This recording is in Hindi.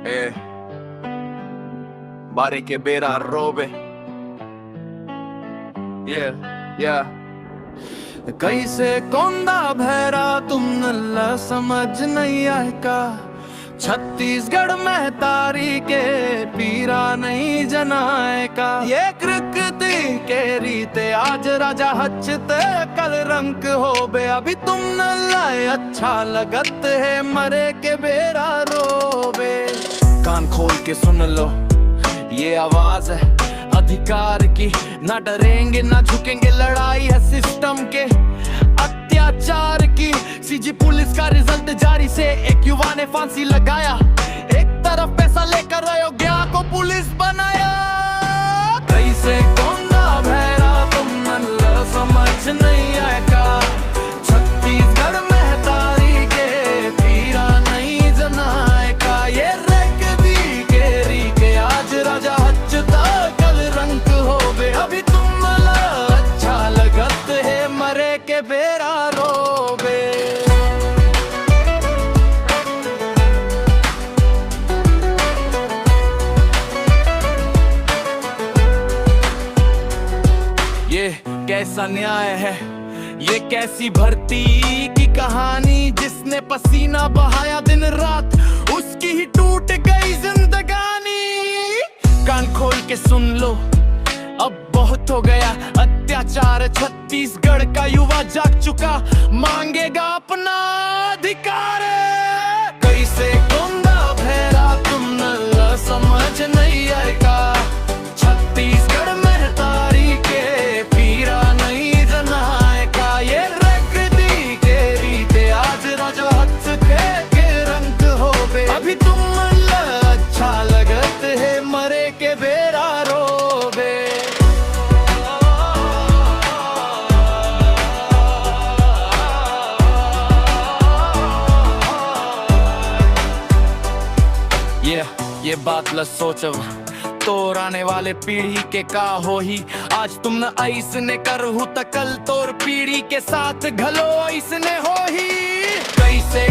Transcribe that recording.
Eh, बारे के बेरा रोबे कैसे कोंदा भैरा तुम नल्ला समझ नहीं आएगा। छत्तीसगढ़ में तारी के पीरा नहीं जनाएगा। ये कृति के रीते आज राजा हचते कल रंक हो बे। अभी तुम नल्ला अच्छा लगत है मरे के बेरा रोबे। कान खोल के सुन लो ये आवाज है अधिकार की। ना डरेंगे ना झुकेंगे, लड़ाई है सिस्टम के अत्याचार की। सीजी पुलिस का रिजल्ट जारी से एक युवा ने फांसी लगाया। एक तरफ पैसा लेकर अयोध्या को पुलिस बनाया। कैसे कोंदा भैरा तुम नल्ला समझ नहीं आएगा। छत्तीसगढ़ में तारी के पीरा नहीं जनाएगा। ये रेकदी केरी के आज राजा हचता कल रंक हो बे। अभी तुम मला अच्छा लगत है मरे के बेरा रोबे। ये कैसा न्याय है, ये कैसी भर्ती की कहानी। जिसने पसीना बहाया दिन रात उसकी ही टूट गई जिंदगानी। कान खोल के सुन लो अब बहुत हो गया अत्याचार। छत्तीसगढ़ का युवा जाग चुका, मांगेगा अपना अधिकार। कैसे कोंदा भैरा तुम नल्ला समझ नहीं आएगा। छत्तीसगढ़ में तारी के पीरा नहीं जनाएगा। ये रगदी के रीते आज राजा हथ के रंग हो बे। अभी तुम नल्ला अच्छा लगत है मरे के बेरा रोबे। ये बात ल सोचव तोर आने वाले पीढ़ी के का हो ही। आज तुम न ऐसने करहु त कल तोर पीढ़ी के साथ घलो ऐसने हो ही। कैसे